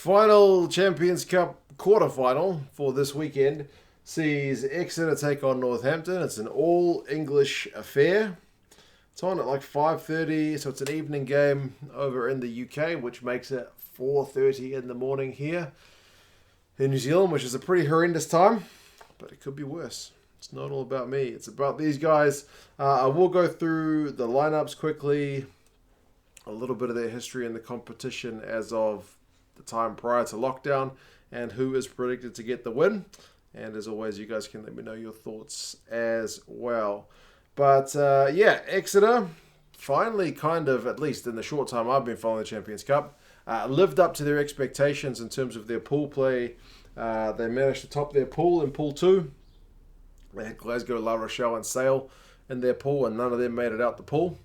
final Champions Cup Quarter Final for this weekend sees Exeter take on Northampton. It's an all-English affair. It's on at like 5:30, so it's an evening game over in the UK, which makes it 4:30 in the morning here in New Zealand, which is a pretty horrendous time, but it could be worse. It's not all about me. It's about these guys. I will go through the lineups quickly, a little bit of their history in the competition as of the time prior to lockdown, and who is predicted to get the win. And as always, you guys can let me know your thoughts as well. But Exeter finally kind of, at least in the short time I've been following the Champions Cup, lived up to their expectations in terms of their pool play. They managed to top their pool in Pool 2. They had Glasgow, La Rochelle and Sale in their pool, and none of them made it out the pool.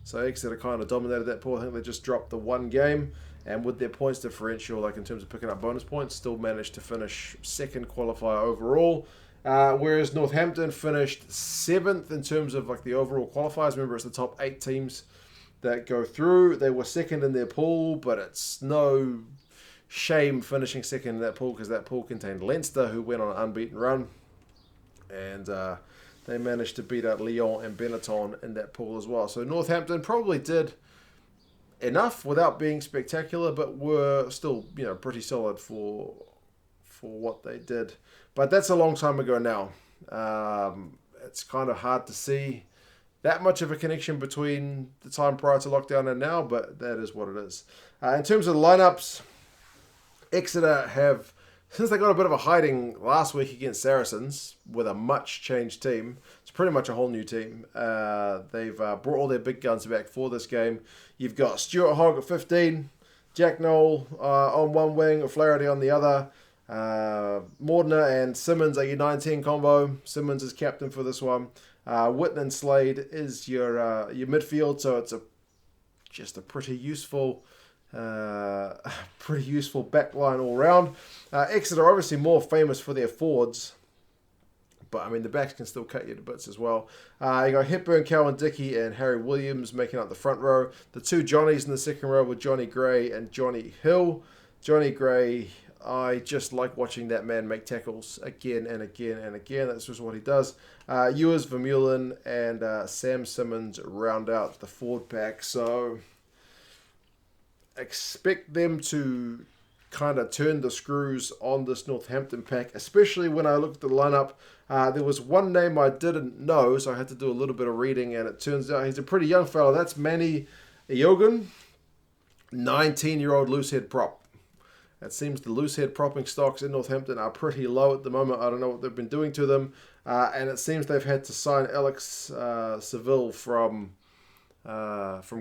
So Exeter kind of dominated that pool. I think they just dropped the one game, and with their points differential, like in terms of picking up bonus points, still managed to finish second qualifier overall. Whereas Northampton finished 7th in terms of like the overall qualifiers. Remember, it's the top 8 teams that go through. They were second in their pool, but it's no shame finishing second in that pool because that pool contained Leinster, who went on an unbeaten run. And they managed to beat out Lyon and Benetton in that pool as well. So Northampton probably did enough without being spectacular, but were still, pretty solid for what they did. But that's a long time ago now. It's kind of hard to see that much of a connection between the time prior to lockdown and now, but that is what it is. In terms of the lineups, Exeter have, since they got a bit of a hiding last week against Saracens with a much changed team, it's pretty much a whole new team. They've brought all their big guns back for this game. You've got Stuart Hogg at 15, Jack Noel on one wing, O'Flaherty on the other. Mordner and Simmons are your 19 combo. Simmons is captain for this one. Whitten and Slade is your midfield, so it's just a pretty useful back line all round. Exeter are obviously more famous for their forwards, but I mean the backs can still cut you to bits as well. You got Hepburn, Cowan Dickey and Harry Williams making up the front row. The two Johnnies in the second row were Johnny Gray and Johnny Hill. Johnny Gray, I just like watching that man make tackles again and again and again. That's just what he does. Ewers, Vermeulen, and Sam Simmons round out the forward pack. So expect them to kind of turn the screws on this Northampton pack, especially when I looked at the lineup. There was one name I didn't know, so I had to do a little bit of reading, and it turns out he's a pretty young fellow. That's Manny Eogan, 19-year-old loosehead prop. It seems the loosehead propping stocks in Northampton are pretty low at the moment. I don't know what they've been doing to them. And it seems they've had to sign Alex Seville from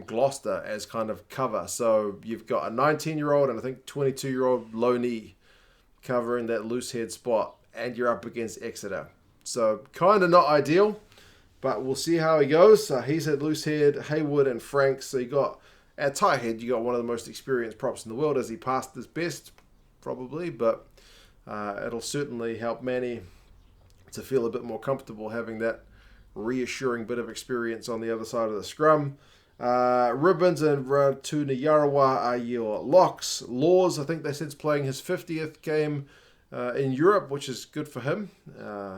Gloucester as kind of cover. So you've got a 19-year-old and I think 22-year-old Loney covering that loosehead spot, and you're up against Exeter. So kind of not ideal, but we'll see how he goes. He's at loosehead, Haywood and Franks. So you got at tight head, you got one of the most experienced props in the world as he passed his best, probably, but it'll certainly help Manny to feel a bit more comfortable having that reassuring bit of experience on the other side of the scrum. Ribbons and Ratuniyarawa are your locks. Laws, I think they said, is playing his 50th game in Europe, which is good for him.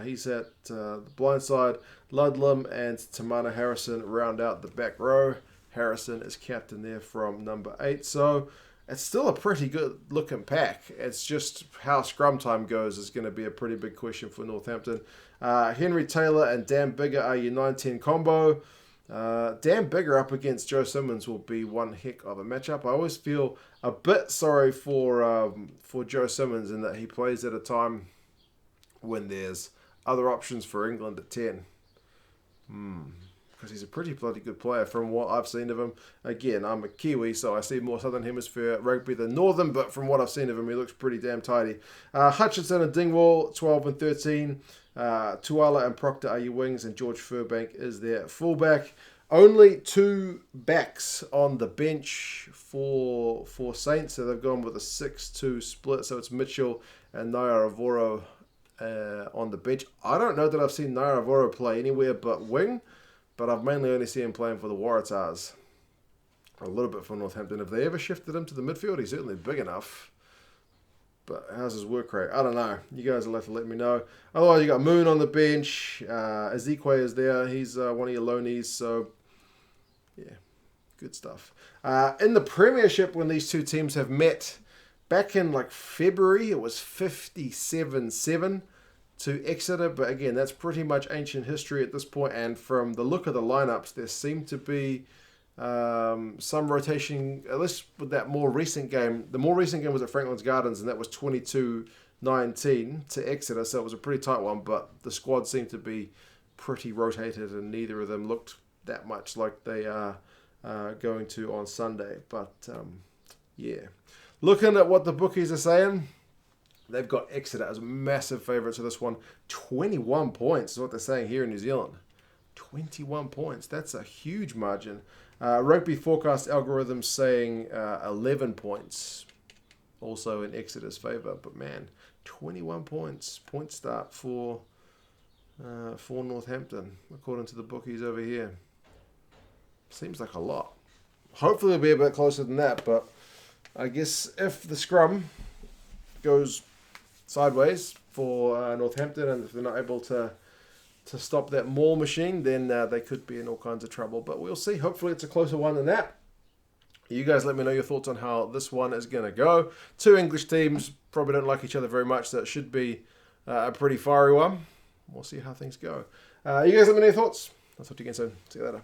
He's at the blind side. Ludlam and Tamana Harrison round out the back row. Harrison is captain there from number 8. So it's still a pretty good looking pack. It's just how scrum time goes is going to be a pretty big question for Northampton. Henry Taylor and Dan Bigger are your 9-10 combo. Dan Bigger up against Joe Simmons will be one heck of a matchup. I always feel a bit sorry for Joe Simmons in that he plays at a time when there's other options for England at 10. Because he's a pretty bloody good player from what I've seen of him. Again, I'm a Kiwi, so I see more Southern Hemisphere rugby than Northern, but from what I've seen of him, he looks pretty damn tidy. Hutchinson and Dingwall, 12 and 13. Tuala and Proctor are your wings, and George Furbank is their fullback. Only 2 backs on the bench for Saints, so they've gone with a 6-2 split, so it's Mitchell and Naiyaravoro on the bench. I don't know that I've seen Naiyaravoro play anywhere but wing, but I've mainly only seen him playing for the Waratahs. A little bit for Northampton. Have they ever shifted him to the midfield? He's certainly big enough. But how's his work rate? I don't know. You guys will have to let me know. Otherwise, you got Moon on the bench. Ezekwe is there. He's one of your loanies. So, yeah, good stuff. In the Premiership, when these two teams have met back in like February, it was 57-7 to Exeter. But again, that's pretty much ancient history at this point. And from the look of the lineups, there seemed to be some rotation, at least with that more recent game. The more recent game was at Franklin's Gardens, and that was 22-19 to Exeter, so it was a pretty tight one, but the squad seemed to be pretty rotated, and neither of them looked that much like they are going to on Sunday. But, yeah. Looking at what the bookies are saying, they've got Exeter as massive favourites for this one. 21 points is what they're saying here in New Zealand. 21 points. That's a huge margin. Rugby forecast algorithm saying 11 points, also in Exeter's favour. But man, 21 points. Point start for Northampton, according to the bookies over here. Seems like a lot. Hopefully it'll be a bit closer than that, but I guess if the scrum goes sideways for Northampton, and if they're not able to stop that maul machine, then they could be in all kinds of trouble. But we'll see. Hopefully it's a closer one than that. You guys let me know your thoughts on how this one is going to go. Two English teams probably don't like each other very much, so it should be a pretty fiery one. We'll see how things go. You guys let me know your thoughts. I'll talk to you again soon. See you later.